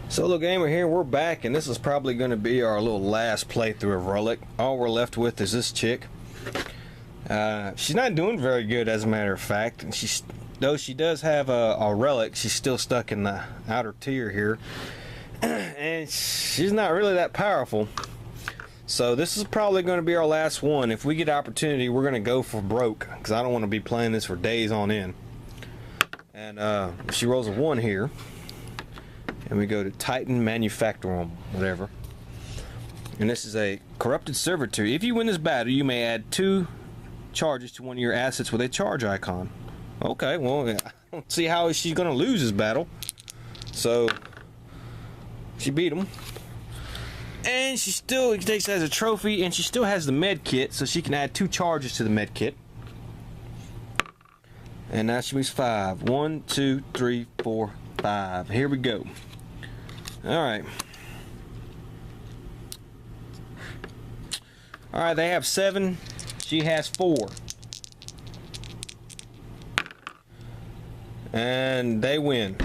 SoloGamer here, we're back, and this is probably going to be our little last playthrough of Relic. All we're left with is this chick. She's not doing very good, as a matter of fact. And though she does have a relic, she's still stuck in the outer tier here. And she's not really that powerful. So this is probably going to be our last one. If we get opportunity, we're going to go for broke, because I don't want to be playing this for days on end. And she rolls a 1 here. And we go to Titan Manufactorum, whatever. And this is a corrupted servitor. If you win this battle, you may add 2 charges to one of your assets with a charge icon. Okay, well, I don't see how she's going to lose this battle. So, she beat him. And she still takes it as a trophy, and she still has the med kit, so she can add 2 charges to the med kit. And now she moves 5. 1, 2, 3, 4, 5. Here we go. Alright. Alright, they have 7. She has 4. And they win.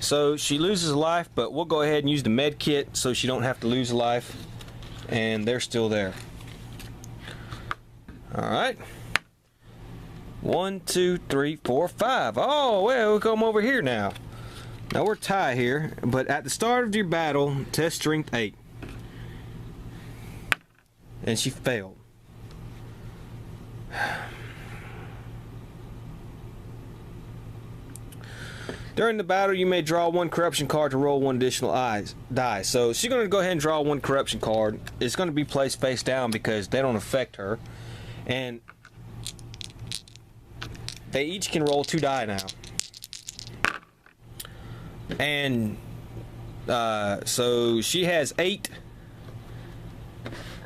So she loses a life, but we'll go ahead and use the med kit so she don't have to lose a life. And they're still there. Alright. 1, 2, 3, 4, 5. Oh, well, we'll come over here now. Now we're tied here, but at the start of your battle, test strength 8. And she failed. During the battle, you may draw 1 corruption card to roll 1 additional die. So she's going to go ahead and draw 1 corruption card. It's going to be placed face down because they don't affect her. And they each can roll 2 die now. And so she has 8.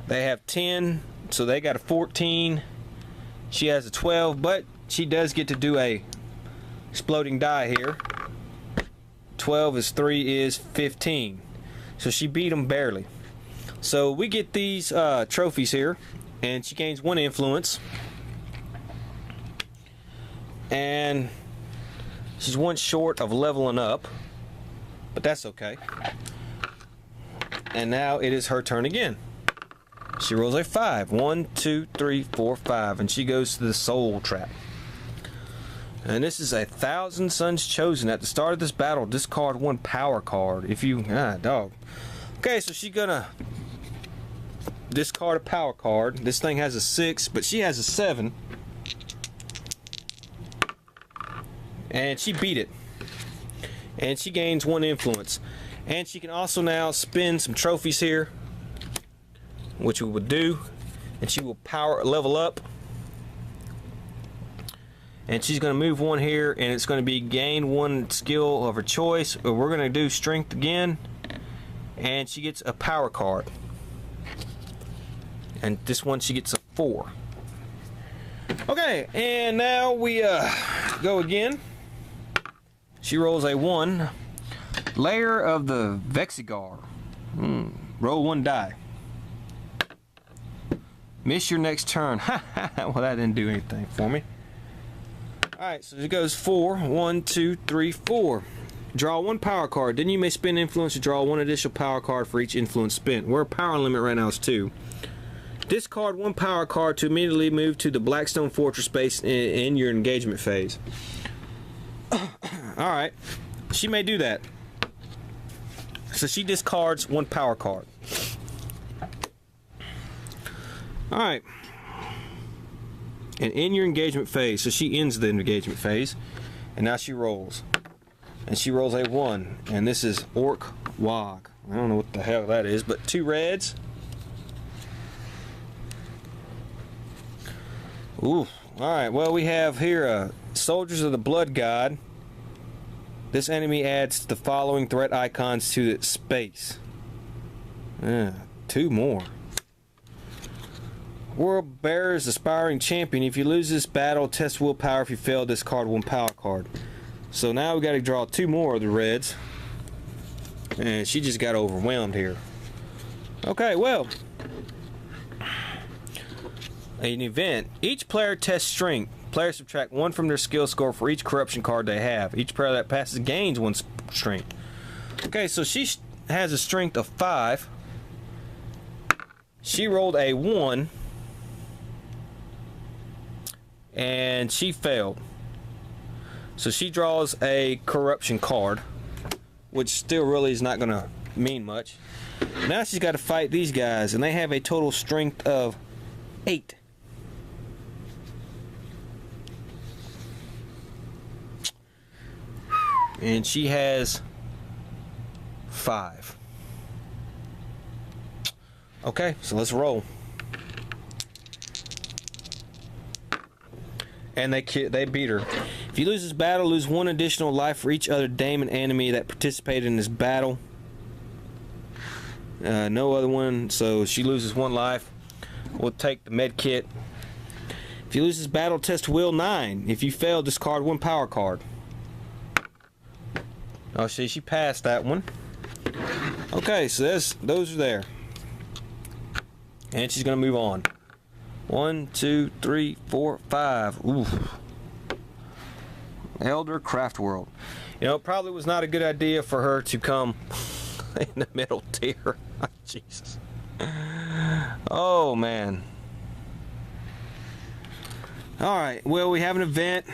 They have 10, so they got a 14. She has a 12, but she does get to do a exploding die here. 12 is 3 is 15. So she beat them barely. So we get these trophies here, and she gains 1 influence. And she's 1 short of leveling up. But that's okay. And now it is her turn again. She rolls a 5. 1, 2, 3, 4, 5. And she goes to the soul trap. And this is 1,000 Suns chosen. At the start of this battle, discard 1 power card. If you... dog. Okay, so she's gonna discard a power card. This thing has a 6, but she has a 7. And she beat it. And she gains 1 influence. And she can also now spin some trophies here, which we would do. And she will level up. And she's going to move 1 here, and it's going to be gain 1 skill of her choice. We're going to do strength again, and she gets a power card. And this one she gets a 4. Okay, and now we go again. She rolls a 1. Layer of the Vexigar. Roll 1 die. Miss your next turn. Well, that didn't do anything for me. Alright, so it goes 4. 1, 2, 3, 4. Draw 1 power card. Then you may spend influence to draw 1 additional power card for each influence spent. Our power limit right now is 2. Discard 1 power card to immediately move to the Blackstone Fortress base in your engagement phase. Alright, she may do that. So she discards 1 power card. Alright. And in your engagement phase, so she ends the engagement phase. And now she rolls. And she rolls a 1. And this is Orc Wog. I don't know what the hell that is, but 2 reds. Ooh. Alright, well, we have here Soldiers of the Blood God. This enemy adds the following threat icons to its space. 2 more. World Bearer's Aspiring Champion. If you lose this battle, test willpower. If you fail, discard 1 power card. So now we got to draw 2 more of the reds. And she just got overwhelmed here. Okay, well. An event. Each player tests strength. Players subtract 1 from their skill score for each corruption card they have. Each player that passes gains 1 strength. Okay, so she has a strength of 5. She rolled a 1. And she failed. So she draws a corruption card, which still really is not going to mean much. Now she's got to fight these guys, and they have a total strength of 8. And she has 5. Okay, so let's roll. And they beat her. If you lose this battle, lose 1 additional life for each other demon enemy that participated in this battle. No other one, so she loses 1 life. We'll take the med kit. If you lose this battle, test will 9. If you fail, discard 1 power card. Oh, see, she passed that one. Okay, so those are there. And she's gonna move on. 1, 2, 3, 4, 5. Ooh. Elder Craft World. You know, it probably was not a good idea for her to come in the middle tier. Jesus. Oh, man. Alright, well, we have an event,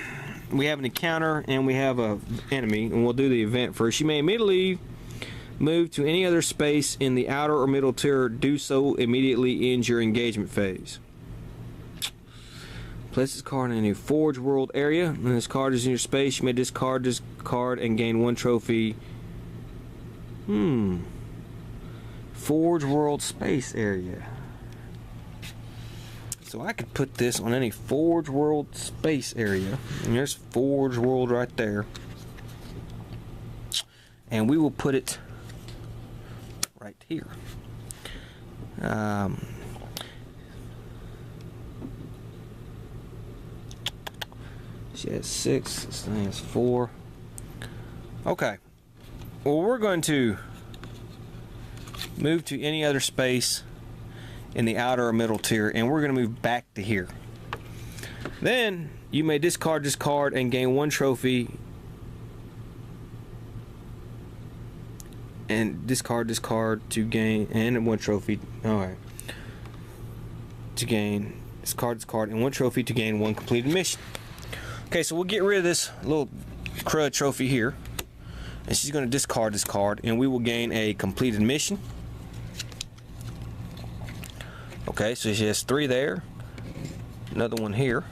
we have an encounter, and we have an enemy, and we'll do the event first. You may immediately move to any other space in the outer or middle tier. Do so immediately ends your engagement phase. Place this card in a new Forge World area. When this card is in your space, you may discard this card and gain 1 trophy. Forge World space area. So I could put this on any Forge World space area. And there's Forge World right there. And we will put it right here. She has 6, this thing has 4. Okay. Well, we're going to move to any other space in the outer or middle tier, and we're going to move back to here. Then you may discard this card and gain 1 trophy, and discard this card to gain, and 1 trophy. Alright. To gain, discard this card and 1 trophy to gain 1 completed mission. Okay, so we'll get rid of this little crud trophy here, and she's going to discard this card, and we will gain a completed mission. Okay, so she has 3 there, another one here,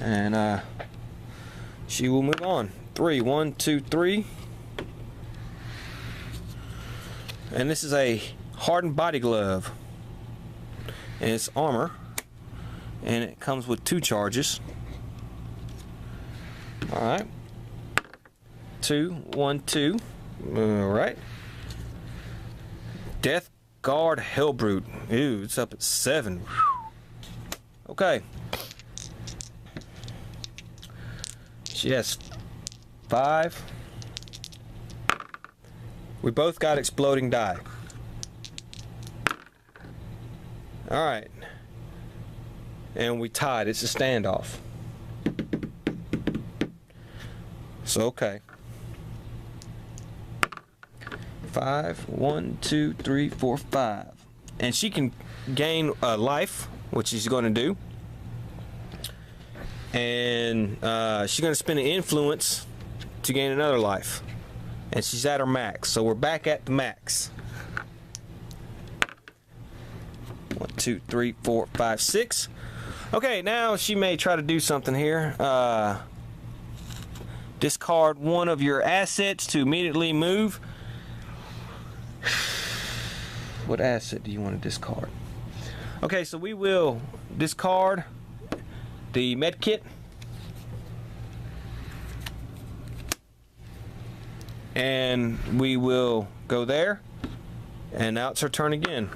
and she will move on. 3, 1, 2, 3, and this is a hardened body glove, and it's armor. And it comes with 2 charges. Alright. 2, 1, 2. Alright. Death Guard Hellbrute. Ooh, it's up at 7. Okay. She has 5. We both got exploding die. Alright. And we tied. It's a standoff. So, okay. 5, 1, 2, 3, 4, 5. And she can gain a life, which she's going to do. And she's going to spend an influence to gain another life. And she's at her max. So we're back at the max. 1, 2, 3, 4, 5, 6. Okay, now she may try to do something here. Discard 1 of your assets to immediately move. What asset do you want to discard? Okay, so we will discard the med kit. And we will go there. And now it's her turn again.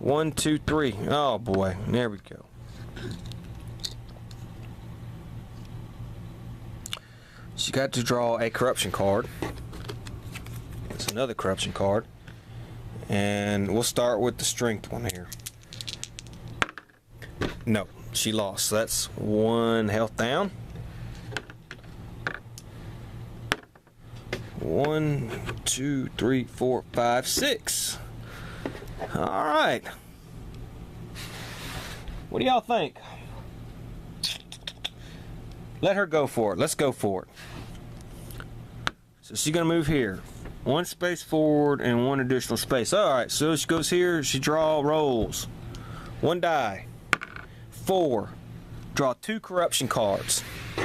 1, 2, 3. Oh boy, there we go. She got to draw a corruption card. It's another corruption card. And we'll start with the strength one here. No, she lost. So that's 1 health down. 1, 2, 3, 4, 5, 6. All right. What do y'all think? Let her go for it. Let's go for it. So she's gonna move here. 1 space forward and 1 additional space. All right, so she goes here, she rolls. 1 die. 4. Draw 2 corruption cards. All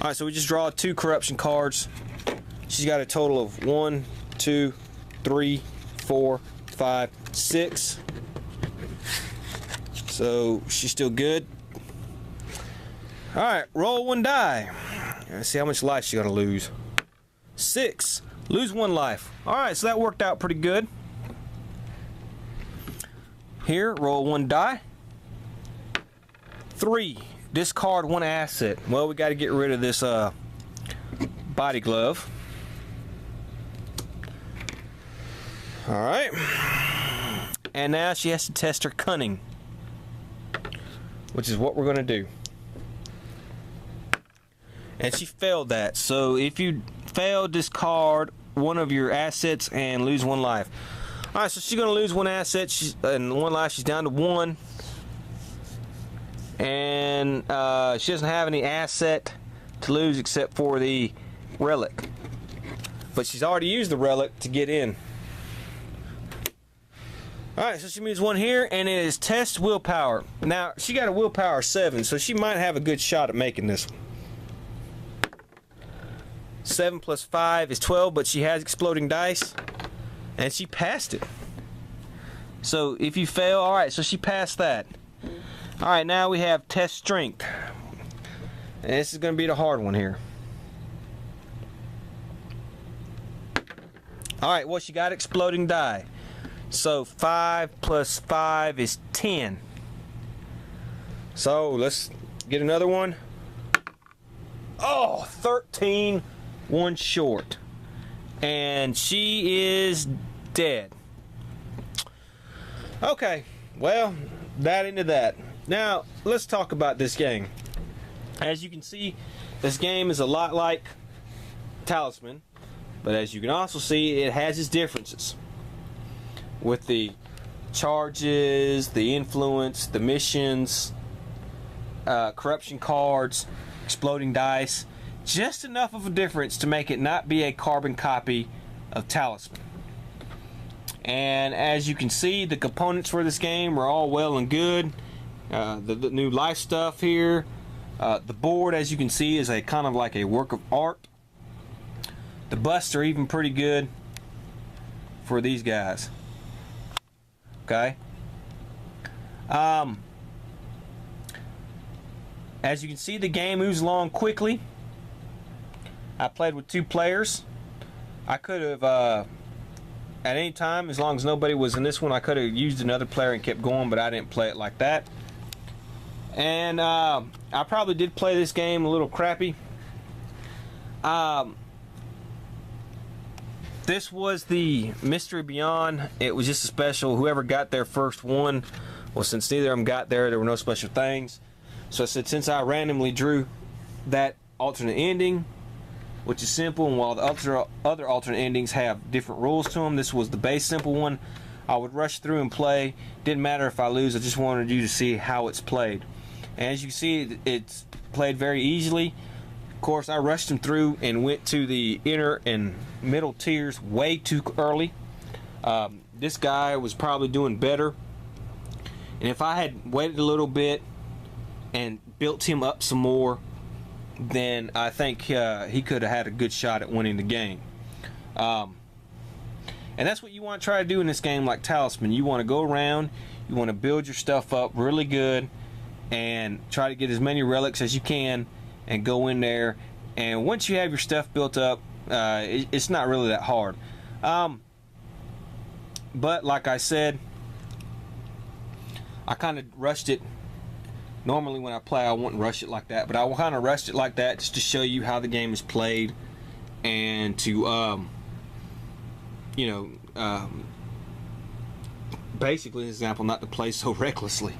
right, so we just draw 2 corruption cards. She's got a total of 1, 2, 3, 4, 5, 6. So she's still good. All right, roll 1 die. Let's see how much life she's gonna lose. 6. Lose 1 life. All right, so that worked out pretty good. Here, roll 1 die. 3. Discard 1 asset. Well, we got to get rid of this body glove. All right. And now she has to test her cunning, which is what we're going to do. And she failed that. So if you fail, discard 1 of your assets and lose 1 life. All right, so she's going to lose 1 asset and 1 life. She's down to 1. And she doesn't have any asset to lose except for the relic. But she's already used the relic to get in. Alright, so she moves 1 here, and it is test willpower. Now, she got a willpower 7, so she might have a good shot at making this one. 7 plus 5 is 12, but she has exploding dice, and she passed it. So if you fail, alright, so she passed that. Alright, now we have test strength. And this is going to be the hard one here. Alright, well, she got exploding die. So 5 plus 5 is 10. So let's get another one. Oh, 13, 1 short. And she is dead. Okay, well, that into that. Now, let's talk about this game. As you can see, this game is a lot like Talisman, but as you can also see, it has its differences. With the charges, the influence, the missions, corruption cards, exploding dice, just enough of a difference to make it not be a carbon copy of Talisman. And as you can see, the components for this game are all well and good. The new life stuff here. The board, as you can see, is a kind of like a work of art. The busts are even pretty good for these guys. Okay. As you can see, the game moves along quickly. I played with 2 players. I could have, at any time, as long as nobody was in this one, I could have used another player and kept going, but I didn't play it like that. And I probably did play this game a little crappy. This was the Mystery Beyond. It was just a special. Whoever got there first won. Well, since neither of them got there were no special things. So I said, since I randomly drew that alternate ending, which is simple, and while the other alternate endings have different rules to them, this was the base simple one. I would rush through and play. Didn't matter if I lose. I just wanted you to see how it's played. And as you can see, it's played very easily. Of course, I rushed them through and went to the inner and middle tiers way too early. This guy was probably doing better. And if I had waited a little bit and built him up some more, then I think he could have had a good shot at winning the game. And that's what you want to try to do in this game like Talisman. You want to go around, you want to build your stuff up really good, and try to get as many relics as you can, and go in there. And once you have your stuff built up, it's not really that hard. But like I said, I kind of rushed it. Normally when I play, I wouldn't rush it like that, but I kind of rushed it like that just to show you how the game is played, and to basically, an example, not to play so recklessly.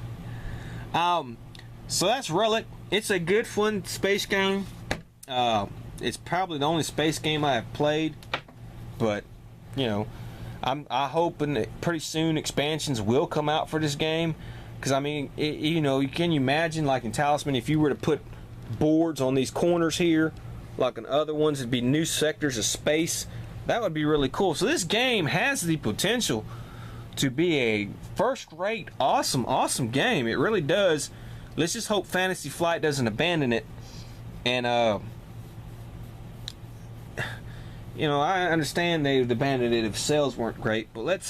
So that's Relic. It's a good, fun space game. It's probably the only space game I have played. but you know, I hoping that pretty soon expansions will come out for this game, because I mean, you know, can you imagine like in Talisman if you were to put boards on these corners here, like in other ones, it'd be new sectors of space. That would be really cool. So this game has the potential to be a first-rate, awesome game. It really does. Let's just hope Fantasy Flight doesn't abandon it. And you know, I understand they've abandoned it if sales weren't great, but let's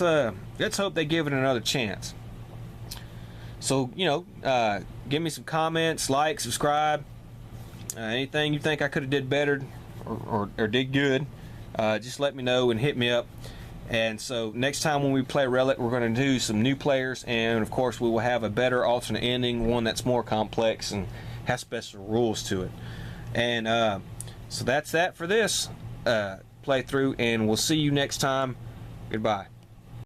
hope they give it another chance. So, you know, give me some comments, like, subscribe. Anything you think I could have did better or did good, just let me know and hit me up. And so next time when we play Relic, we're going to do some new players, and of course we will have a better alternate ending, one that's more complex and has special rules to it. And so that's that for this playthrough, and we'll see you next time. Goodbye.